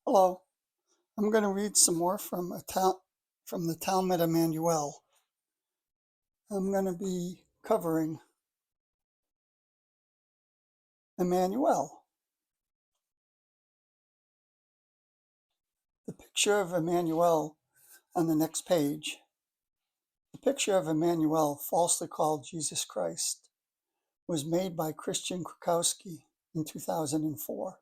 Hello, I'm going to read some more from the Talmud Emmanuel. I'm going to be covering Emmanuel. The picture of Emmanuel on the next page. The picture of Emmanuel, falsely called Jesus Christ, was made by Christian Krukowski in 2004,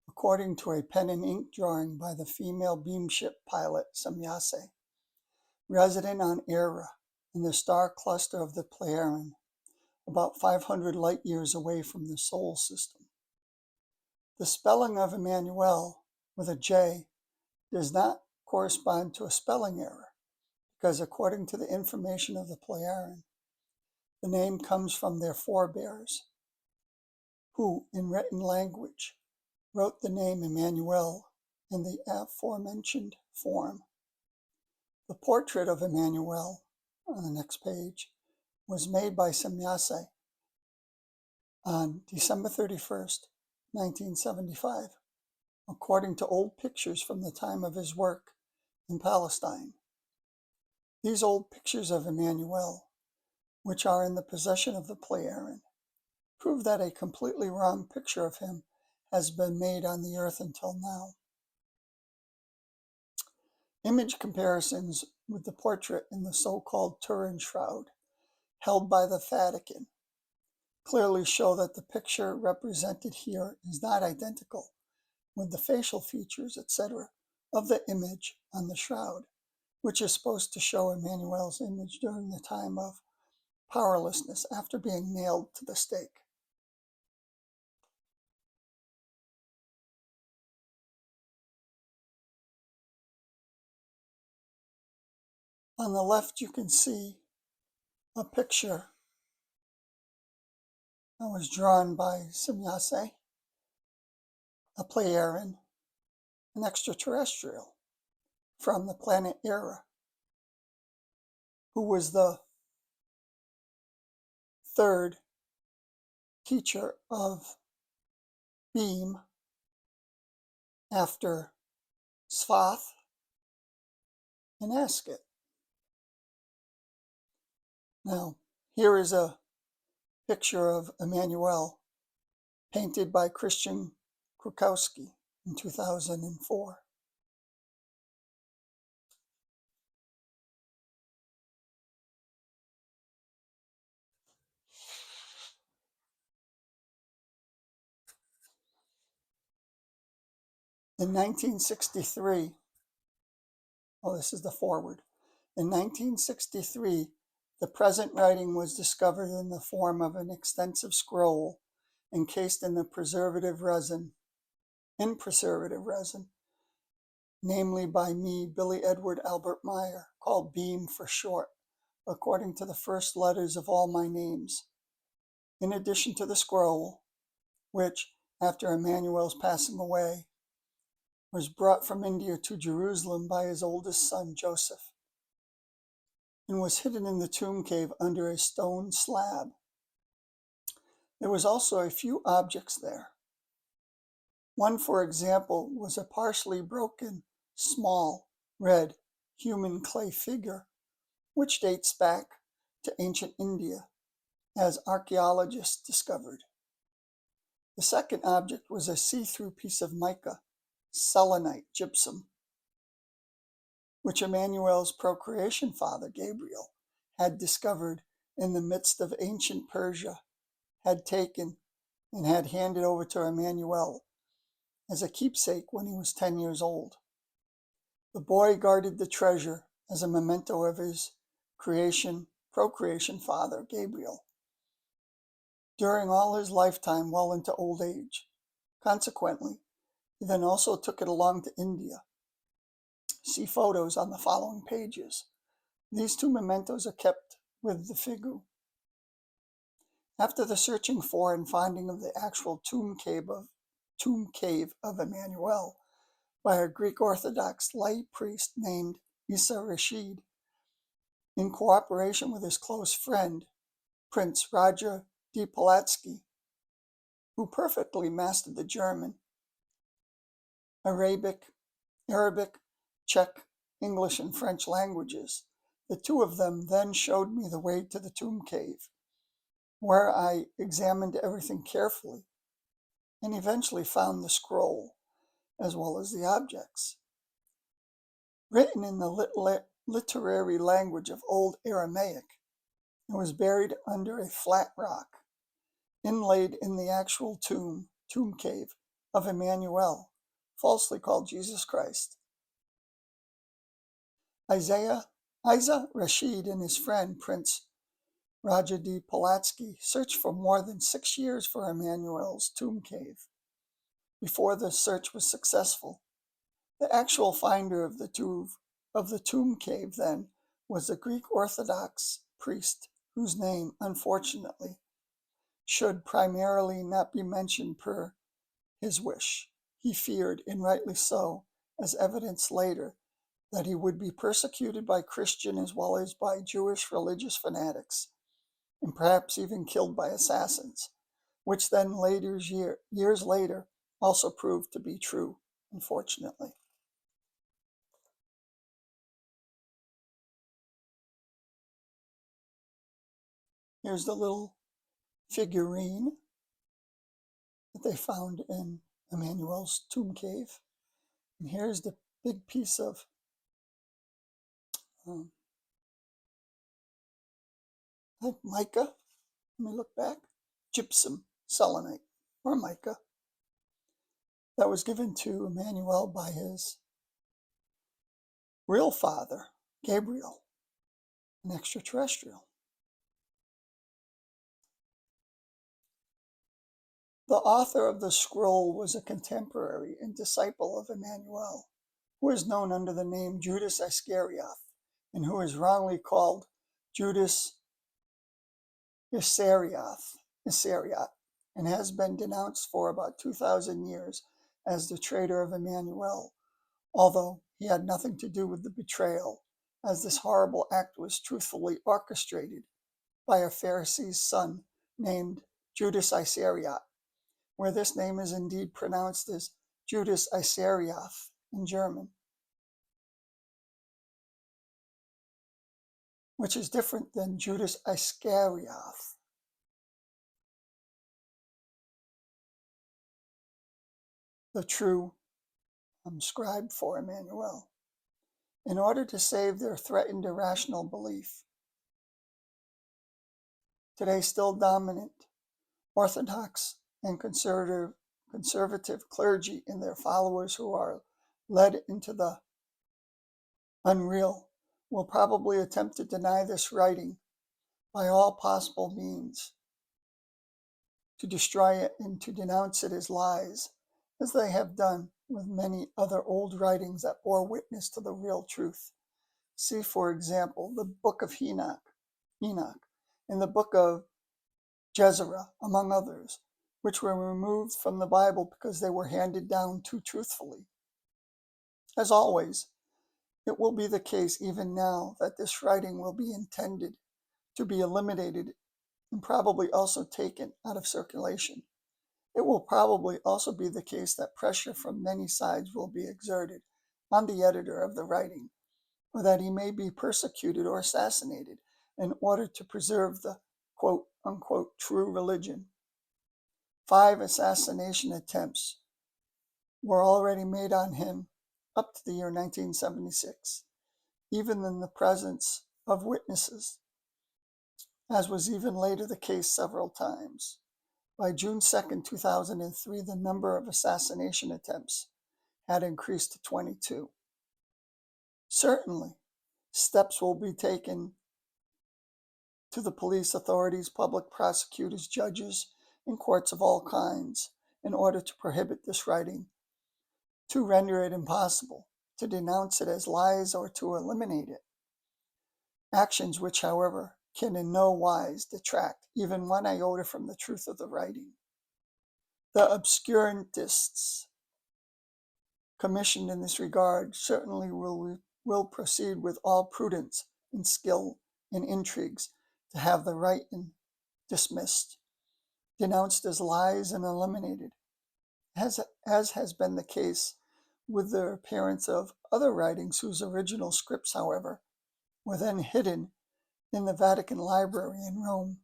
according to a pen and ink drawing by the female beamship pilot Samyase, resident on Era in the star cluster of the Pleiadian, about 500 light years away from the Sol system. The spelling of Emmanuel with a J does not correspond to a spelling error, because according to the information of the Pleiadian, the name comes from their forebears, who, in written language, wrote the name Emmanuel in the aforementioned form. The portrait of Emmanuel, on the next page, was made by Samyase on December 31st, 1975, according to old pictures from the time of his work in Palestine. These old pictures of Emmanuel, which are in the possession of the Pleiadian, prove that a completely wrong picture of him has been made on the earth until now. Image comparisons with the portrait in the so-called Turin shroud, held by the Vatican, clearly show that the picture represented here is not identical with the facial features, etc., of the image on the shroud, which is supposed to show Emmanuel's image during the time of powerlessness after being nailed to the stake. On the left, you can see a picture that was drawn by Samyase, a Pleiadian, an extraterrestrial from the planet Era, who was the third teacher of Beam after Svath and Asket. Now, here is a picture of Emmanuel painted by Christian Krukowski in 2004. In 1963, this is the foreword. In 1963, the present writing was discovered in the form of an extensive scroll encased in preservative resin, namely by me, Billy Edward Albert Meier, called Beam for short, according to the first letters of all my names. In addition to the scroll, which, after Emmanuel's passing away, was brought from India to Jerusalem by his oldest son, Joseph, and was hidden in the tomb cave under a stone slab. There was also a few objects there. One, for example, was a partially broken, small, red, human clay figure, which dates back to ancient India, as archaeologists discovered. The second object was a see-through piece of mica, selenite gypsum, which Emmanuel's procreation father, Gabriel, had discovered in the midst of ancient Persia, had taken and had handed over to Emmanuel as a keepsake when he was 10 years old. The boy guarded the treasure as a memento of his procreation father, Gabriel, during all his lifetime well into old age. Consequently, he then also took it along to India. See photos on the following pages. These two mementos are kept with the figure. After the searching for and finding of the actual tomb cave of Emmanuel by a Greek Orthodox lay priest named Rashed, in cooperation with his close friend, Prince Roger D. Polatsky, who perfectly mastered the German, Arabic, Czech, English, and French languages. The two of them then showed me the way to the tomb cave, where I examined everything carefully and eventually found the scroll as well as the objects. Written in the literary language of Old Aramaic, it was buried under a flat rock, inlaid in the actual tomb cave of Emmanuel, falsely called Jesus Christ. Isa Rashed and his friend Prince Rashed Polatsky searched for more than 6 years for Emmanuel's tomb cave. Before the search was successful, the actual finder of the tomb cave then was a Greek Orthodox priest whose name, unfortunately, should primarily not be mentioned per his wish. He feared, and rightly so, as evidenced later, that he would be persecuted by Christian as well as by Jewish religious fanatics, and perhaps even killed by assassins, which then years later also proved to be true, unfortunately. Here's the little figurine that they found in Emmanuel's tomb cave. And here's the big piece of like mica. Let me look back. Gypsum selenite or mica that was given to Emmanuel by his real father, Gabriel, an extraterrestrial. The author of the scroll was a contemporary and disciple of Emmanuel, who is known under the name Judas Iscariot, and who is wrongly called Judas Iscariot, and has been denounced for about 2,000 years as the traitor of Emmanuel, although he had nothing to do with the betrayal, as this horrible act was truthfully orchestrated by a Pharisee's son named Judas Iscariot, where this name is indeed pronounced as Judas Iscariot in German, which is different than Judas Iscariot. The true scribe for Emmanuel, in order to save their threatened irrational belief. Today still dominant Orthodox and conservative clergy and their followers who are led into the unreal will probably attempt to deny this writing by all possible means, to destroy it and to denounce it as lies, as they have done with many other old writings that bore witness to the real truth. See, for example, the Book of Enoch, and the Book of Jezreel, among others, which were removed from the Bible because they were handed down too truthfully. As always, it will be the case even now that this writing will be intended to be eliminated and probably also taken out of circulation. It will probably also be the case that pressure from many sides will be exerted on the editor of the writing, or that he may be persecuted or assassinated in order to preserve the quote-unquote true religion. 5 assassination attempts were already made on him up to the year 1976, even in the presence of witnesses, as was even later the case several times. By June 2, 2003, the number of assassination attempts had increased to 22. Certainly, steps will be taken to the police authorities, public prosecutors, judges, and courts of all kinds in order to prohibit this writing, to render it impossible, to denounce it as lies, or to eliminate it. Actions which, however, can in no wise detract even one iota from the truth of the writing. The obscurantists commissioned in this regard certainly will proceed with all prudence and skill and intrigues to have the writing dismissed, denounced as lies, and eliminated, as has been the case with the appearance of other writings whose original scripts, however, were then hidden in the Vatican Library in Rome.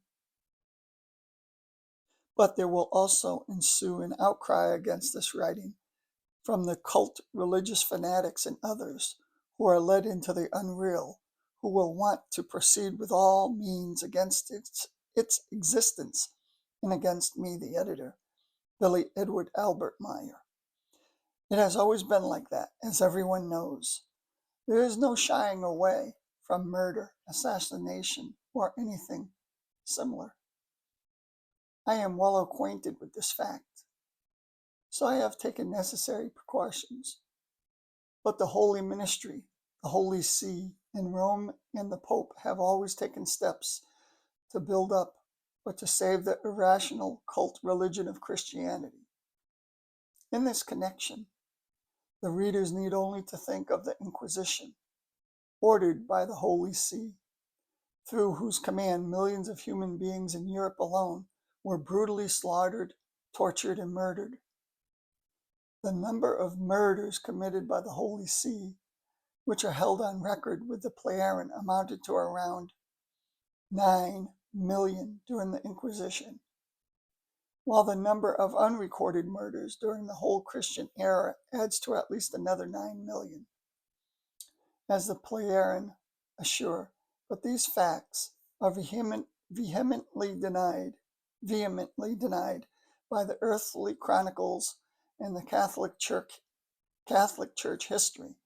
But there will also ensue an outcry against this writing from the cult religious fanatics and others who are led into the unreal, who will want to proceed with all means against its existence and against me, the editor, Billy Edward Albert Meier. It has always been like that, as everyone knows. There is no shying away from murder, assassination, or anything similar. I am well acquainted with this fact, so I have taken necessary precautions. But the Holy Ministry, the Holy See, and Rome and the Pope have always taken steps to build up or to save the irrational cult religion of Christianity. In this connection, the readers need only to think of the Inquisition, ordered by the Holy See, through whose command millions of human beings in Europe alone were brutally slaughtered, tortured, and murdered. The number of murders committed by the Holy See, which are held on record with the Pleiaren, amounted to around 9 million during the Inquisition, while the number of unrecorded murders during the whole Christian era adds to at least another 9 million, as the Pleiaren assure. But these facts are vehemently denied by the earthly chronicles and the Catholic Church history,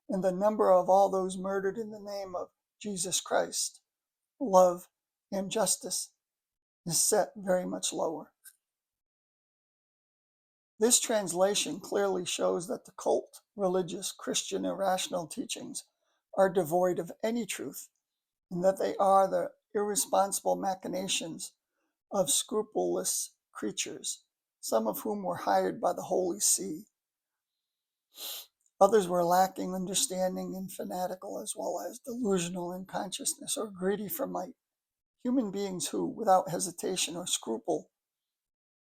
and the number of all those murdered in the name of Jesus Christ, love, and justice is set very much lower. This translation clearly shows that the cult, religious, Christian, irrational teachings are devoid of any truth, and that they are the irresponsible machinations of scrupulous creatures, some of whom were hired by the Holy See. Others were lacking understanding and fanatical, as well as delusional in consciousness or greedy for might. Human beings who, without hesitation or scruple,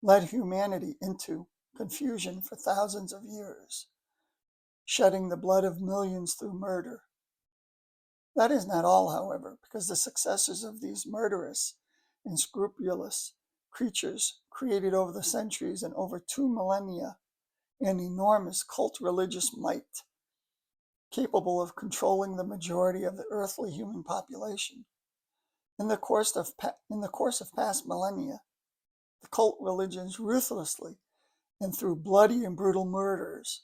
led humanity into confusion for thousands of years, shedding the blood of millions through murder. That is not all, however, because the successors of these murderous and scrupulous creatures created over the centuries and over 2 millennia an enormous cult religious might, capable of controlling the majority of the earthly human population. In the course of past millennia, the cult religions ruthlessly and through bloody and brutal murders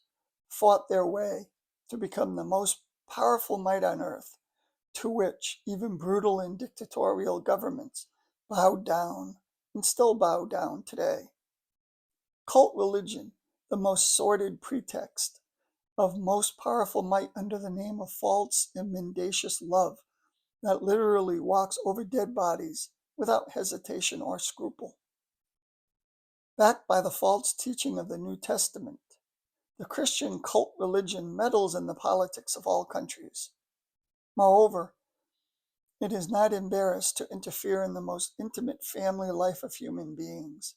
fought their way to become the most powerful might on earth, to which even brutal and dictatorial governments bowed down and still bow down today. Cult religion, the most sordid pretext of most powerful might under the name of false and mendacious love that literally walks over dead bodies without hesitation or scruple. Backed by the false teaching of the New Testament, the Christian cult religion meddles in the politics of all countries. Moreover, it is not embarrassed to interfere in the most intimate family life of human beings,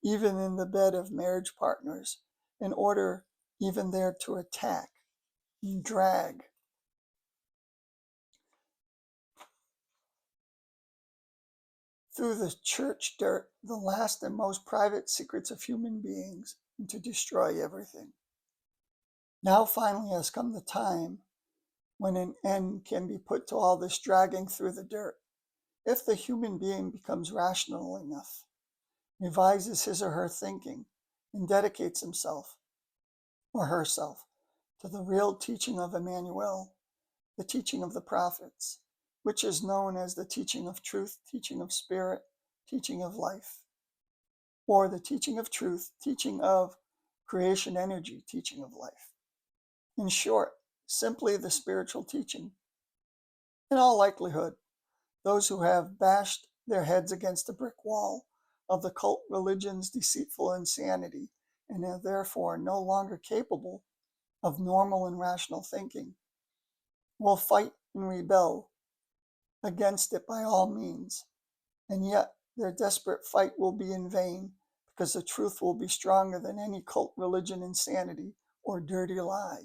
even in the bed of marriage partners, in order even there to attack and drag through the church dirt the last and most private secrets of human beings, and to destroy everything. Now finally has come the time when an end can be put to all this dragging through the dirt, if the human being becomes rational enough, revises his or her thinking, and dedicates himself or herself to the real teaching of Emmanuel, the teaching of the prophets, which is known as the teaching of truth, teaching of spirit, teaching of life, or the teaching of truth, teaching of creation energy, teaching of life. In short, simply the spiritual teaching. In all likelihood, those who have bashed their heads against the brick wall of the cult religion's deceitful insanity and are therefore no longer capable of normal and rational thinking will fight and rebel against it by all means, and yet their desperate fight will be in vain, because the truth will be stronger than any cult religion insanity or dirty lie,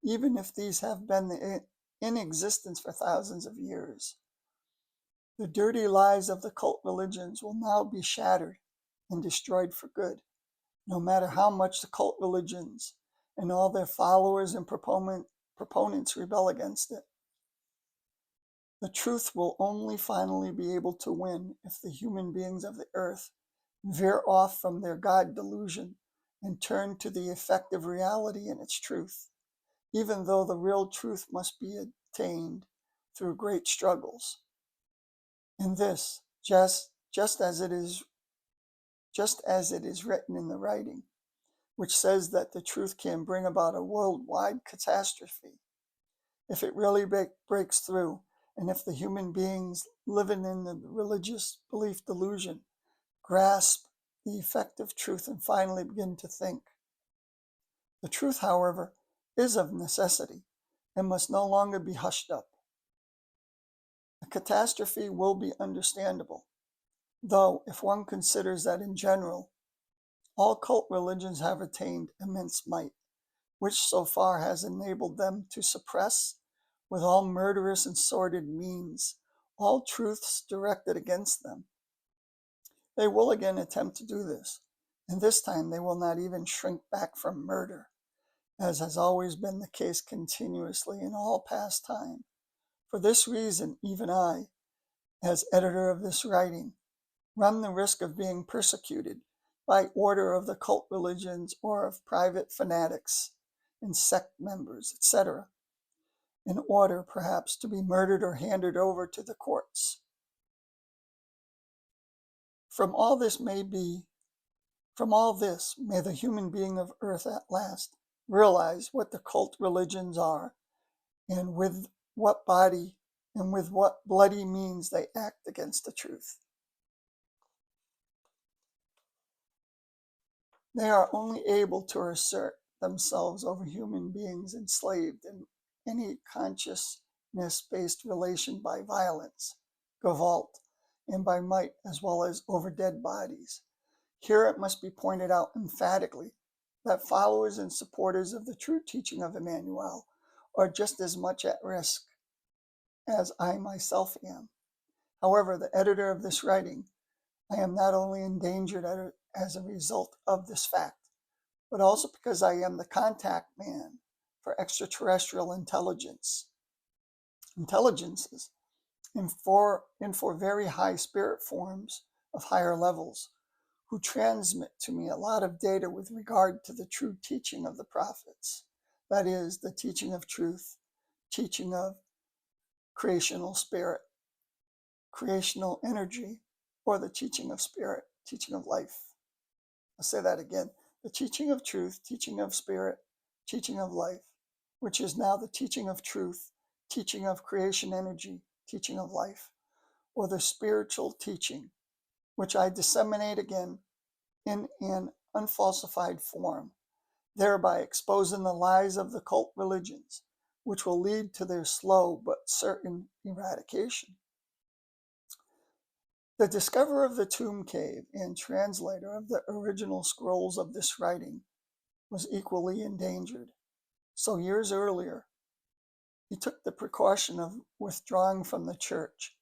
even if these have been in existence for thousands of years. The dirty lies of the cult religions will now be shattered and destroyed for good, no matter how much the cult religions and all their followers and proponents rebel against it. The truth will only finally be able to win if the human beings of the earth veer off from their God delusion and turn to the effective reality in its truth, even though the real truth must be attained through great struggles. In this, just as it is written in the writing, which says that the truth can bring about a worldwide catastrophe. If it really breaks through, and if the human beings living in the religious belief delusion grasp the effective truth and finally begin to think. The truth, however, is of necessity and must no longer be hushed up. A catastrophe will be understandable, though if one considers that in general, all cult religions have attained immense might, which so far has enabled them to suppress, with all murderous and sordid means, all truths directed against them. They will again attempt to do this, and this time they will not even shrink back from murder, as has always been the case continuously in all past time. For this reason, even I, as editor of this writing, run the risk of being persecuted by order of the cult religions or of private fanatics and sect members, etc., in order perhaps to be murdered or handed over to the courts. From all this, may the human being of earth at last realize what the cult religions are, and with what body and with what bloody means they act against the truth. They are only able to assert themselves over human beings enslaved in any consciousness-based relation by violence, gevalt, and by might, as well as over dead bodies. Here it must be pointed out emphatically that followers and supporters of the true teaching of Emmanuel are just as much at risk as I myself am. However, the editor of this writing, I am not only endangered as a result of this fact, but also because I am the contact man for extraterrestrial intelligences, and for very high spirit forms of higher levels, who transmit to me a lot of data with regard to the true teaching of the prophets. That is, the teaching of truth, teaching of creational spirit, creational energy, or the teaching of spirit, teaching of life. I'll say that again. The teaching of truth, teaching of spirit, teaching of life, which is now the teaching of truth, teaching of creation energy, teaching of life, or the spiritual teaching, which I disseminate again in an unfalsified form, thereby exposing the lies of the cult religions, which will lead to their slow but certain eradication. The discoverer of the tomb cave and translator of the original scrolls of this writing was equally endangered. So years earlier, he took the precaution of withdrawing from the church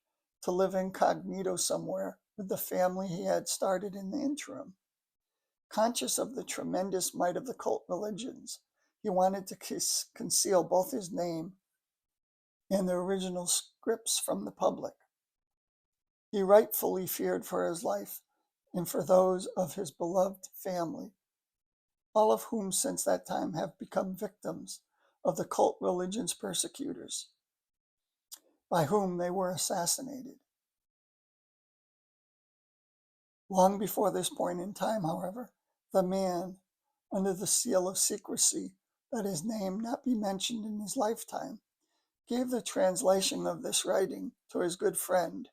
to live incognito somewhere with the family he had started in the interim. Conscious of the tremendous might of the cult religions, he wanted to conceal both his name and the original scripts from the public. He rightfully feared for his life and for those of his beloved family, all of whom since that time have become victims of the cult religion's persecutors, by whom they were assassinated. Long before this point in time, however, the man, under the seal of secrecy that his name not be mentioned in his lifetime, gave the translation of this writing to his good friend,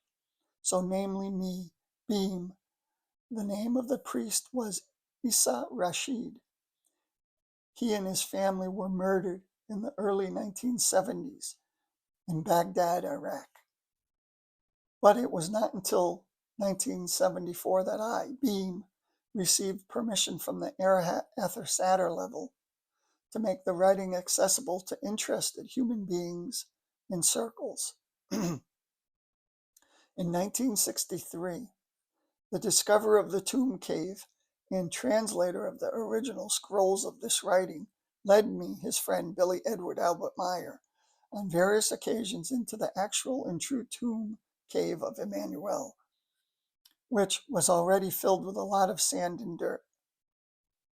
so namely me, Beam. The name of the priest was Rashed. He and his family were murdered in the early 1970s in Baghdad, Iraq. But it was not until 1974 that I, Beam, received permission from the Ether Satter level to make the writing accessible to interested human beings in circles. In 1963, the discoverer of the tomb cave and translator of the original scrolls of this writing led me, his friend Billy Edward Albert Meier, on various occasions into the actual and true tomb cave of Jmmanuel, which was already filled with a lot of sand and dirt.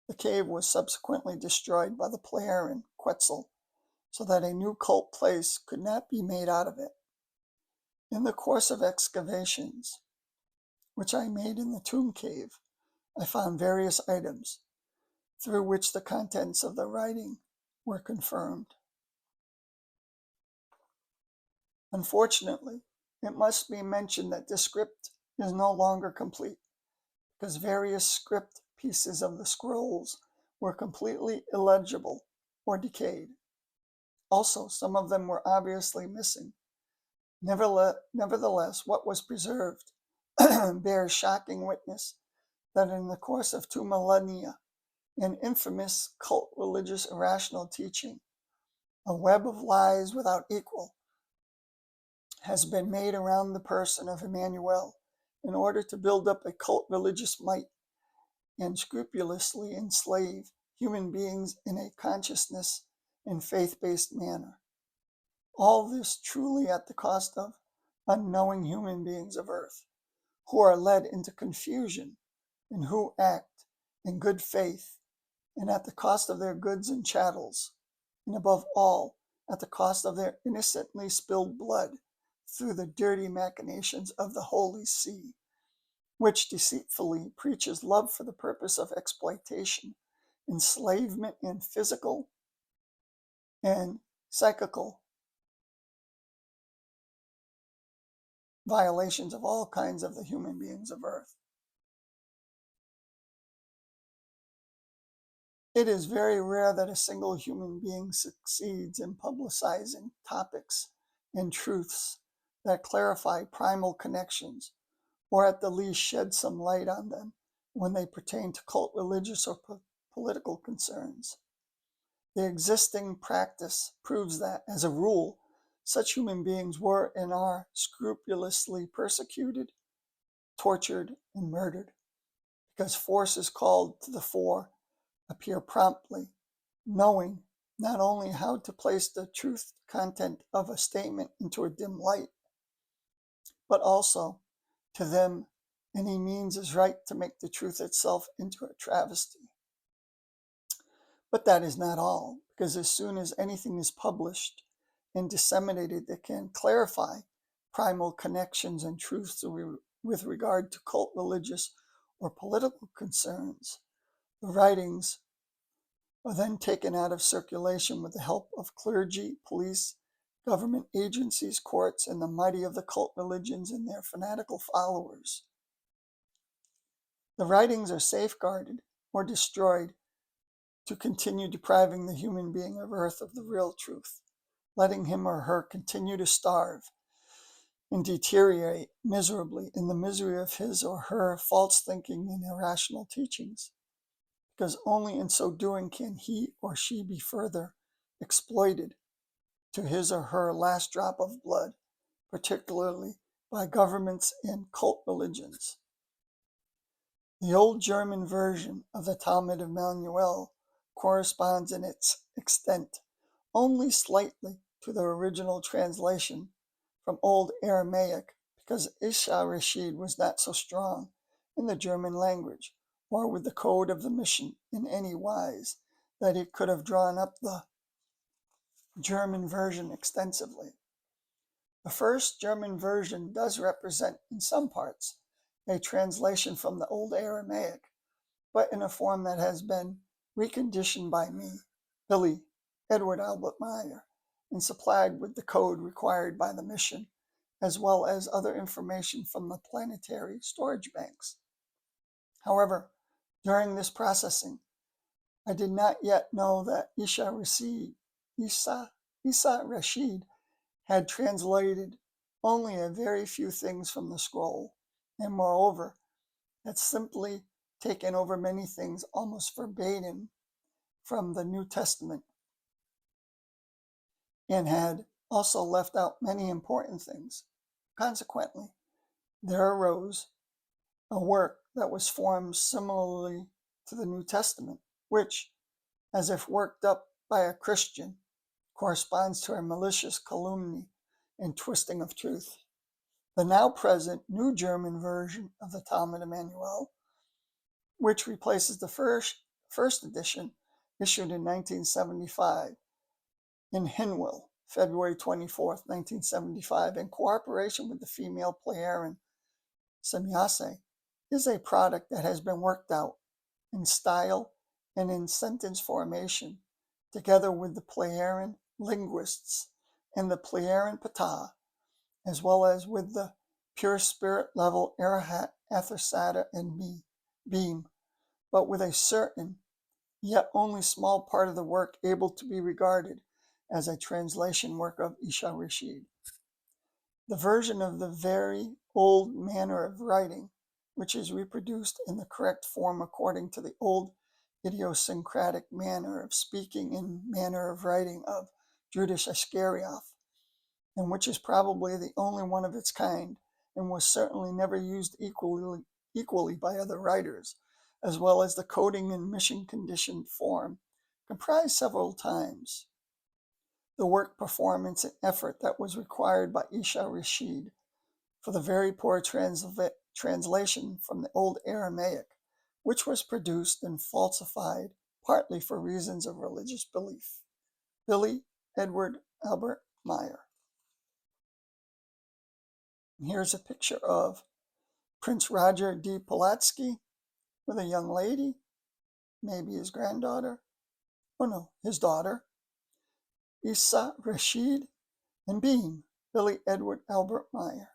The cave was subsequently destroyed by the Pleyaren Quetzal, so that a new cult place could not be made out of it. In the course of excavations, which I made in the tomb cave, I found various items through which the contents of the writing were confirmed. Unfortunately, it must be mentioned that the script is no longer complete, because various script pieces of the scrolls were completely illegible or decayed. Also, some of them were obviously missing. Nevertheless, what was preserved bears shocking witness that in the course of 2 millennia, an infamous cult religious irrational teaching, a web of lies without equal, has been made around the person of Jmmanuel in order to build up a cult religious might and scrupulously enslave human beings in a consciousness and faith-based manner. All this truly at the cost of unknowing human beings of earth, who are led into confusion and who act in good faith, and at the cost of their goods and chattels, and above all, at the cost of their innocently spilled blood through the dirty machinations of the Holy See, which deceitfully preaches love for the purpose of exploitation, enslavement, and physical and psychical violations of all kinds of the human beings of earth. It is very rare that a single human being succeeds in publicizing topics and truths that clarify primal connections, or at the least shed some light on them when they pertain to cult religious or political concerns. The existing practice proves that, as a rule, such human beings were and are scrupulously persecuted, tortured, and murdered, because forces called to the fore appear promptly, knowing not only how to place the truth content of a statement into a dim light, but also, to them, any means is right to make the truth itself into a travesty. But that is not all, because as soon as anything is published and disseminated that can clarify primal connections and truths with regard to cult religious or political concerns, the writings are then taken out of circulation with the help of clergy, police, government agencies, courts, and the mighty of the cult religions and their fanatical followers. The writings are safeguarded or destroyed to continue depriving the human being of earth of the real truth, letting him or her continue to starve and deteriorate miserably in the misery of his or her false thinking and irrational teachings, because only in so doing can he or she be further exploited to his or her last drop of blood, particularly by governments and cult religions. The old German version of the Talmud of Jmmanuel corresponds in its extent only slightly to the original translation from Old Aramaic, because Rashed was not so strong in the German language or with the code of the mission in any wise that it could have drawn up the German version extensively. The first German version does represent, in some parts, a translation from the Old Aramaic, but in a form that has been reconditioned by me, Billy Edward Albert Meier, and supplied with the code required by the mission, as well as other information from the planetary storage banks. However, during this processing, I did not yet know that Isa Rashed had translated only a very few things from the scroll, and moreover, had simply taken over many things almost verbatim from the New Testament and had also left out many important things. Consequently, there arose a work that was formed similarly to the New Testament, which, as if worked up by a Christian, corresponds to a malicious calumny and twisting of truth. The now present New German version of the Talmud Emmanuel, which replaces the first edition issued in 1975 in Hinwil, February 24th, 1975, in cooperation with the female Playerin Semyase, is a product that has been worked out in style and in sentence formation, together with the Playerin linguists and the Playerin Patah, as well as with the pure spirit level Arahat, Athersata, and Beam, but with a certain, yet only small part of the work able to be regarded as a translation work of Isha Rashed. The version of the very old manner of writing, which is reproduced in the correct form according to the old idiosyncratic manner of speaking and manner of writing of Judas Iscarioth, and which is probably the only one of its kind, and was certainly never used equally by other writers, as well as the coding and mission-conditioned form, comprised several times the work, performance, and effort that was required by Isha Rashed for the very poor translation from the Old Aramaic, which was produced and falsified partly for reasons of religious belief. Billy Edward Albert Meier. And here's a picture of Prince Roger D. Polatsky with a young lady, maybe his granddaughter, oh no, his daughter, Isha Rashed, and Beam, Billy Edward Albert Meier.